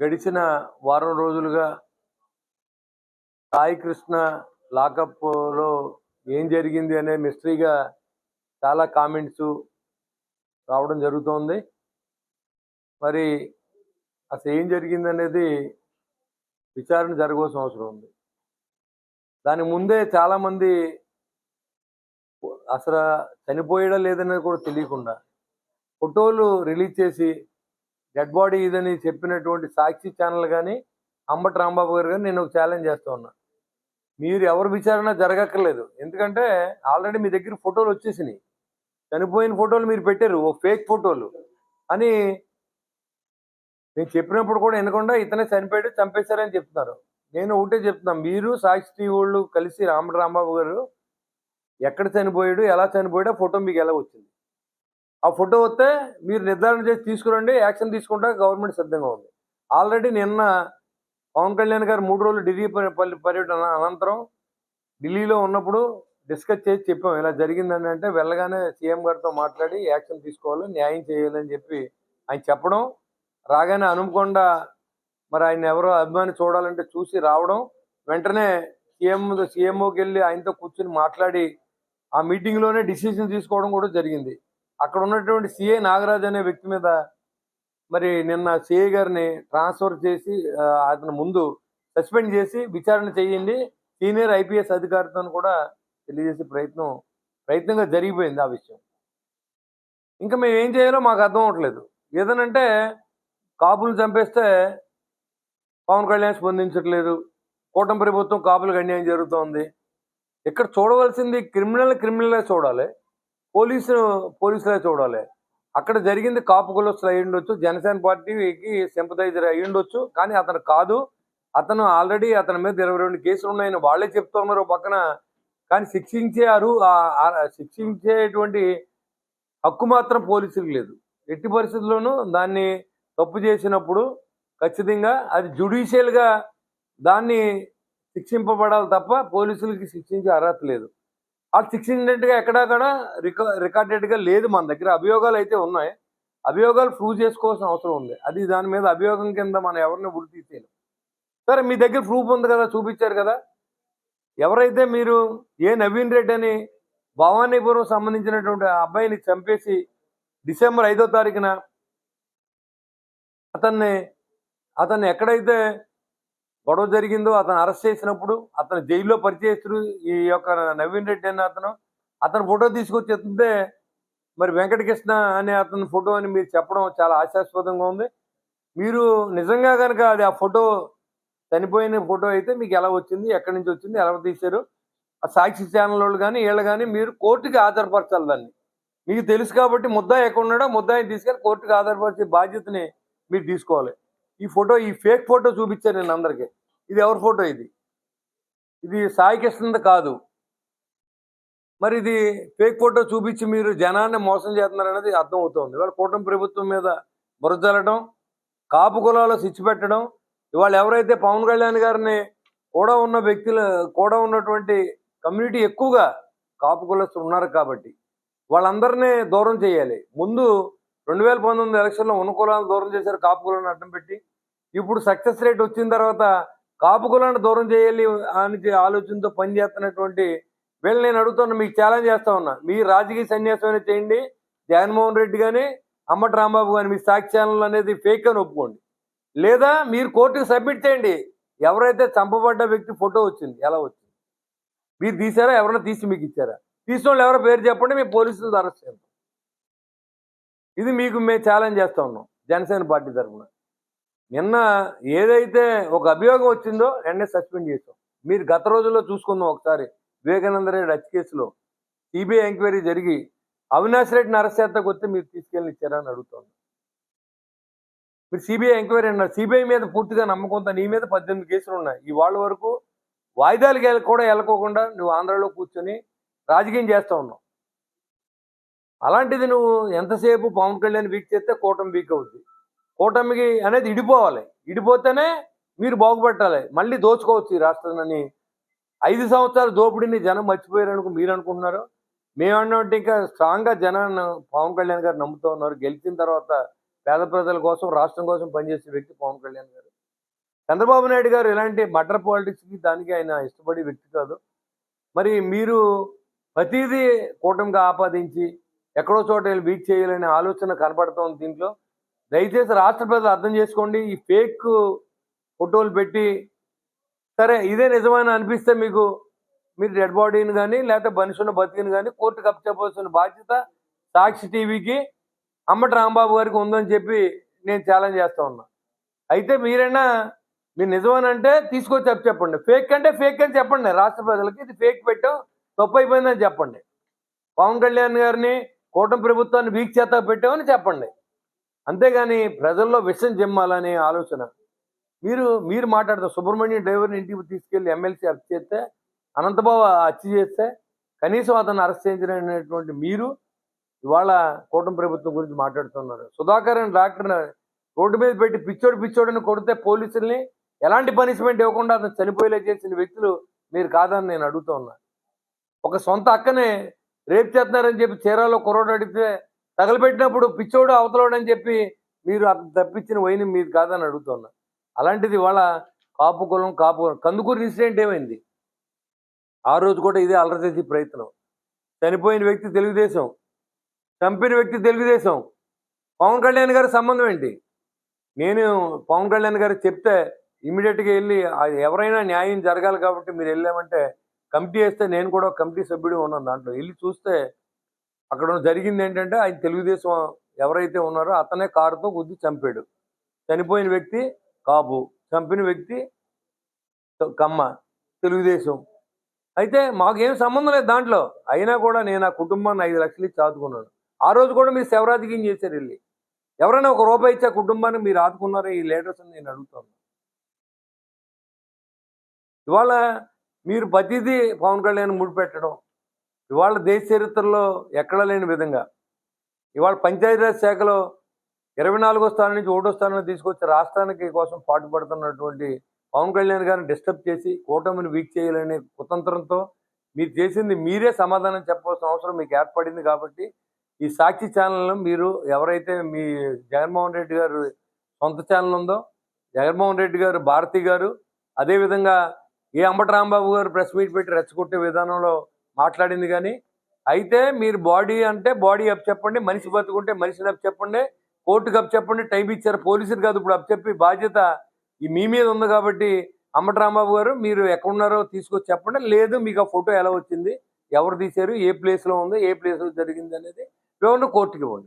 గడిచిన వారం రోజులుగా సాయి కృష్ణ లాకప్లో ఏం జరిగింది అనే మిస్టరీగా చాలా కామెంట్స్ రావడం జరుగుతోంది. మరి అసలు ఏం జరిగింది అనేది విచారణ జరగవలసిన అవసరం ఉంది. దాని ముందే చాలామంది అసలు చనిపోయడం లేదనేది కూడా తెలియకుండా ఫోటోలు రిలీజ్ చేసి డెడ్ బాడీ ఇదని చెప్పినటువంటి సాక్షి ఛానల్ కానీ అంబటి రాంబాబు గారు కానీ నేను ఒక ఛాలెంజ్ చేస్తూ ఉన్నా. మీరు ఎవరు విచారణ జరగక్కర్లేదు. ఎందుకంటే ఆల్రెడీ మీ దగ్గర ఫోటోలు వచ్చేసినాయి. చనిపోయిన ఫోటోలు మీరు పెట్టారు, ఓ ఫేక్ ఫోటోలు అని నేను చెప్పినప్పుడు కూడా వినకుండా ఇతనే చనిపోయాడు, చంపేశారని చెప్తున్నారు. నేను ఒకటే చెప్తున్నాను, మీరు సాక్షి వాళ్ళు కలిసి అంబటి రాంబాబు గారు ఎక్కడ చనిపోయాడు, ఎలా చనిపోయాడో ఫోటో మీకు ఎలా వచ్చింది? ఆ ఫోటో వస్తే మీరు నిర్ధారణ చేసి తీసుకురండి, యాక్షన్ తీసుకుంటా గవర్నమెంట్ సిద్ధంగా ఉంది. ఆల్రెడీ నిన్న పవన్ కళ్యాణ్ గారు 3 రోజులు ఢిల్లీ పర్యటన అనంతరం ఢిల్లీలో ఉన్నప్పుడు డిస్కస్ చేసి చెప్పాం, ఇలా జరిగిందని. అంటే వెళ్ళగానే సీఎం గారితో మాట్లాడి యాక్షన్ తీసుకోవాలి, న్యాయం చేయాలని చెప్పి ఆయన చెప్పడం, రాగానే అనుమకొండ మరి ఆయన ఎవరో అభిమాని చూడాలంటే చూసి రావడం, వెంటనే సీఎంఓకి వెళ్ళి ఆయనతో కూర్చుని మాట్లాడి ఆ మీటింగ్లోనే డిసిషన్ తీసుకోవడం కూడా జరిగింది. అక్కడ ఉన్నటువంటి సిఐ నాగరాజ్ అనే వ్యక్తి మీద మరి నిన్న సిఐ గారిని ట్రాన్స్ఫర్ చేసి అతను ముందు సస్పెండ్ చేసి విచారణ చేయండి, సీనియర్ ఐపీఎస్ అధికారితో కూడా తెలియజేసే ప్రయత్నంగా జరిగిపోయింది ఆ విషయం. ఇంకా మేము ఏం చేయాలో మాకు అర్థం అవ్వట్లేదు. ఏదనంటే కాపులు చంపేస్తే పవన్ కళ్యాణ్ స్పందించట్లేదు, కూటమి ప్రభుత్వం కాపులకు అన్యాయం జరుగుతోంది. ఇక్కడ చూడవలసింది క్రిమినల్ చూడాలి, పోలీసులే చూడాలి. అక్కడ జరిగింది కాపు కులస్తులు అయి ఉండొచ్చు, జనసేన పార్టీకి సింపథైజర్ అయి ఉండొచ్చు, కానీ అతను కాదు. అతను ఆల్రెడీ అతని మీద 22 కేసులు ఉన్నాయని వాళ్ళే చెప్తూ ఉన్నారు పక్కన. కానీ శిక్షించేటువంటి హక్కు మాత్రం పోలీసులకు లేదు. ఎట్టి పరిస్థితుల్లోనూ దాన్ని తప్పు చేసినప్పుడు ఖచ్చితంగా అది జ్యుడిషియల్గా దాన్ని శిక్షింపబడాలి తప్ప పోలీసులకి శిక్షించే అర్హత లేదు. ఆ శిక్షించినట్టుగా ఎక్కడక్కడ రికార్డెడ్గా లేదు. మన దగ్గర అభియోగాలు అయితే ఉన్నాయి, అభియోగాలు ప్రూవ్ చేసుకోవాల్సిన అవసరం ఉంది. అది దాని మీద అభియోగం కింద మనం ఎవరిని ఉరి తీసేయాలి. సరే, మీ దగ్గర ప్రూఫ్ ఉంది కదా, చూపించారు కదా. ఎవరైతే మీరు నవీన్ రెడ్డి అని భవానీపురం సంబంధించినటువంటి అబ్బాయిని చంపేసి డిసెంబర్ 5వ తారీఖున అతన్ని ఎక్కడైతే గొడవ జరిగిందో అతను అరెస్ట్ చేసినప్పుడు అతను జైల్లో పరిచయస్తుడు ఈ యొక్క నవీన్ రెడ్డి అనే అతను ఫోటో తీసుకొచ్చి ఎత్తుంటే మరి వెంకటకృష్ణ అనే అతని ఫోటో అని మీరు చెప్పడం చాలా హాస్యాస్పదంగా ఉంది. మీరు నిజంగా కనుక అది ఆ ఫోటో చనిపోయిన ఫోటో అయితే మీకు ఎలా వచ్చింది, ఎక్కడి నుంచి వచ్చింది, ఎలా తీశారు, ఆ సాక్షి ఛానల్ వాళ్ళు కానీ వీళ్ళు కానీ మీరు కోర్టుకి హాజరుపరచాలి. దాన్ని మీకు తెలుసు కాబట్టి ముద్దాయి ఎక్కడ ఉన్నాడో ముద్దాయిని తీసుకెళ్ళి కోర్టుకి హాజరుపరిచే బాధ్యతని మీరు తీసుకోవాలి. ఈ ఫేక్ ఫోటో చూపించారు నేను అందరికీ. ఇది ఎవరి ఫోటో? ఇది సాయి కృష్ణది కాదు. మరి ఇది ఫేక్ ఫోటో చూపించి మీరు జనాన్ని మోసం చేస్తున్నారనేది అర్థం అవుతుంది. ఇవాళ కూటమి ప్రభుత్వం మీద బురజల్లడం, కాపు కులాలు సిచ్చి పెట్టడం, ఇవాళ ఎవరైతే పవన్ కళ్యాణ్ గారిని కూడా ఉన్నటువంటి కమ్యూనిటీ ఎక్కువగా కాపు కులస్తులు ఉన్నారు కాబట్టి వాళ్ళందరినీ దూరం చేయాలి. ముందు 2019 ఎలక్షన్లో ఉన్న కులాలను దూరం చేశారు, కాపు కులాన్ని అడ్డం పెట్టి. ఇప్పుడు సక్సెస్ రేట్ వచ్చిన తర్వాత కాపు కులాన్ని దూరం చేయాలి అని ఆలోచనతో పనిచేస్తున్నటువంటి వీళ్ళు నేను అడుగుతున్నా, మీకు ఛాలెంజ్ చేస్తా ఉన్నా, మీ రాజకీయ సన్యాసం చేయండి. జగన్మోహన్ రెడ్డి కానీ అంబటి రాంబాబు కానీ మీ సాక్షి ఛానల్ అనేది ఫేక్ అని ఒప్పుకోండి, లేదా మీరు కోర్టుకు సబ్మిట్ చేయండి. ఎవరైతే చంపబడ్డ వ్యక్తి ఫోటో వచ్చింది, ఎలా వచ్చింది, మీరు తీసారా, ఎవరైనా తీసి మీకు ఇచ్చారా, తీసిన వాళ్ళు ఎవరో పేరు చెప్పండి, మేము పోలీసులు అరెస్ట్ చేస్తాం. ఇది మీకు మేము ఛాలెంజ్ చేస్తూ ఉన్నాం జనసేన పార్టీ తరఫున. నిన్న ఏదైతే ఒక అభియోగం వచ్చిందో వెంటనే సస్పెండ్ చేస్తాం. మీరు గత రోజుల్లో చూసుకుందాం ఒకసారి, వివేకానంద రెడ్డి హత్య కేసులో సిబిఐ ఎంక్వైరీ జరిగి అవినాష్ రెడ్డిని అరెస్ట్ చేస్తాకు వస్తే మీరు తీసుకెళ్ళి ఇచ్చారా అని అడుగుతాను. మీరు సిబిఐ ఎంక్వైరీ అన్నారు, సిబిఐ మీద పూర్తిగా నమ్మకంతో నీ మీద 18 కేసులు ఉన్నాయి. ఇవాళ వరకు వాయిదాలు కూడా వెళ్ళకోకుండా నువ్వు ఆంధ్రాలో కూర్చొని రాజకీయం చేస్తూ ఉన్నావు. అలాంటిది నువ్వు ఎంతసేపు పవన్ కళ్యాణ్ వీక్ చేస్తే కూటమి వీక్ అవుద్ది. కూటమికి అనేది ఇడిపోవాలి, ఇడిపోతేనే మీరు బాగుపట్టాలి. మళ్ళీ దోచుకోవచ్చు ఈ రాష్ట్రాన్ని. 5 సంవత్సరాల దోపిడీని జనం మర్చిపోయారనుకో మీరు అనుకుంటున్నారు. మేమన్నట్టు ఇంకా స్ట్రాంగ్గా జనాన్ని పవన్ కళ్యాణ్ గారు నమ్ముతూ ఉన్నారు. గెలిచిన తర్వాత పేద ప్రజల కోసం, రాష్ట్రం కోసం పనిచేసే వ్యక్తి పవన్ కళ్యాణ్ గారు. చంద్రబాబు నాయుడు గారు ఇలాంటి మర్డర్ పాలిటిక్స్‌కి దానికి ఆయన ఇష్టపడే వ్యక్తి కాదు. మరి మీరు ప్రతీదీ కూటమికి ఆపాదించి ఎక్కడో చోట వీక్ చేయాలనే ఆలోచన కనపడుతోంది దీంట్లో. దయచేసి రాష్ట్ర ప్రజలు అర్థం చేసుకోండి. ఈ ఫేక్ ఫోటోలు పెట్టి సరే ఇదే నిజమని అనిపిస్తే మీకు మీరు డెడ్ బాడీని కానీ లేకపోతే మనిషిని బతికిని కానీ కోర్టుకు అప్పచెప్పాల్సిన బాధ్యత సాక్షి టీవీకి, అంబటి రాంబాబు గారికి ఉందని చెప్పి నేను ఛాలెంజ్ చేస్తా ఉన్నా. అయితే మీరైనా మీరు నిజమని అంటే తీసుకొచ్చి చెప్పండి. ఫేక్ అంటే ఫేక్ అని చెప్పండి రాష్ట్ర ప్రజలకి. ఇది ఫేక్ పెట్టాం, తప్పు అయిపోయిందని చెప్పండి. పవన్ కళ్యాణ్ గారిని, కూటమి ప్రభుత్వాన్ని వీక్ చేత పెట్టామని చెప్పండి. అంతేగాని ప్రజల్లో విషం జిమ్మాలనే ఆలోచన మీరు మాట్లాడతారు. సుబ్రహ్మణ్యం డ్రైవర్ని ఇంటికి తీసుకెళ్లి ఎమ్మెల్సీ అరెస్ట్ చేస్తే, అనంతబాబు హత్య చేస్తే కనీసం అతను అరెస్ట్ చేయించినటువంటి మీరు ఇవాళ కూటమి ప్రభుత్వం గురించి మాట్లాడుతున్నారు. సుధాకర్ అని డాక్టర్ రోడ్డు మీద పెట్టి పిచ్చోడని కొడితే పోలీసుల్ని ఎలాంటి పనిష్మెంట్ ఇవ్వకుండా అతను చనిపోయేలా చేసిన వ్యక్తులు మీరు కాదని నేను అడుగుతూ ఉన్నా. ఒక సొంత అక్కనే రేప్ చేస్తున్నారని చెప్పి చీరాలో కుర్రోడు అడిగితే తగలబెట్టినప్పుడు పిచ్చోడు అవతలోడు అని చెప్పి మీరు అతను తప్పించిన వైని మీరు కాదని అడుగుతున్నా. అలాంటిది ఇవాళ కాపు కులం కందుకూరు ఇన్సిడెంట్ ఏమైంది? ఆ రోజు కూడా ఇదే అల్లరి చేసే ప్రయత్నం. చనిపోయిన వ్యక్తి తెలుగుదేశం, చంపిన వ్యక్తి తెలుగుదేశం. పవన్ కళ్యాణ్ గారి సంబంధం ఏంటి? నేను పవన్ కళ్యాణ్ గారికి చెప్తే ఇమీడియట్గా వెళ్ళి ఎవరైనా న్యాయం జరగాలి కాబట్టి మీరు వెళ్ళామంటే కమిటీ వేస్తే నేను కూడా కమిటీ సభ్యుడు ఉన్నాను. దాంట్లో వెళ్ళి చూస్తే అక్కడ జరిగింది ఏంటంటే ఆయన తెలుగుదేశం ఎవరైతే ఉన్నారో అతనే కారుతో గుద్ది చంపాడు. చనిపోయిన వ్యక్తి కాపు, చంపిన వ్యక్తి కమ్మ, తెలుగుదేశం. అయితే మాకేం సంబంధం లేదు దాంట్లో. అయినా కూడా నేను ఆ కుటుంబాన్ని 5 లక్షలు ఇచ్చి ఆదుకున్నాను. ఆ రోజు కూడా మీరు శవరాజకీయం చేశారు. వెళ్ళి ఎవరైనా ఒక రూపాయి ఇచ్చే కుటుంబాన్ని మీరు ఆదుకున్నారా? ఈ లీడర్స్ అని నేను అడుగుతాను. ఇవాళ మీరు ప్రతిదీ పవన్ కళ్యాణ్ ముడిపెట్టడం ఇవాళ దేశ చరిత్రలో ఎక్కడా లేని విధంగా ఇవాళ పంచాయతీరాజ్ శాఖలో 24వ స్థానం నుంచి 1వ స్థానం తీసుకొచ్చి రాష్ట్రానికి కోసం పాటుపడుతున్నటువంటి పవన్ కళ్యాణ్ గారిని డిస్టర్బ్ చేసి కూటమిని వీక్ చేయాలనే కుతంత్రంతో మీరు చేసింది మీరే సమాధానం చెప్పవలసిన అవసరం మీకు ఏర్పడింది. కాబట్టి ఈ సాక్షి ఛానల్లో మీరు ఎవరైతే మీ జగన్మోహన్ రెడ్డి గారు సొంత ఛానల్ ఉందో, జగన్మోహన్ రెడ్డి గారు, భారతి గారు, అదేవిధంగా అంబటి రాంబాబు గారు ప్రెస్ మీట్ పెట్టి రెచ్చగొట్టే విధానంలో మాట్లాడింది. కానీ అయితే మీరు బాడీ అంటే బాడీ అప్ చెప్పండి, మనిషి బతుకుంటే మనిషిని అప్ చెప్పండి, కోర్టుకు అప్ చెప్పండి. టైం ఇచ్చారు పోలీసులు కాదు ఇప్పుడు అప్ చెప్పి బాధ్యత మీ మీద ఉంది. కాబట్టి అంబటి రాంబాబు గారు మీరు ఎక్కడున్నారో తీసుకొచ్చి చెప్పండి. లేదు మీకు ఆ ఫోటో ఎలా వచ్చింది, ఎవరు తీశారు, ఏ ప్లేస్లో ఉంది, ఏ ప్లేస్లో జరిగింది అనేది వివరణ కోర్టుకి ఇవ్వండి.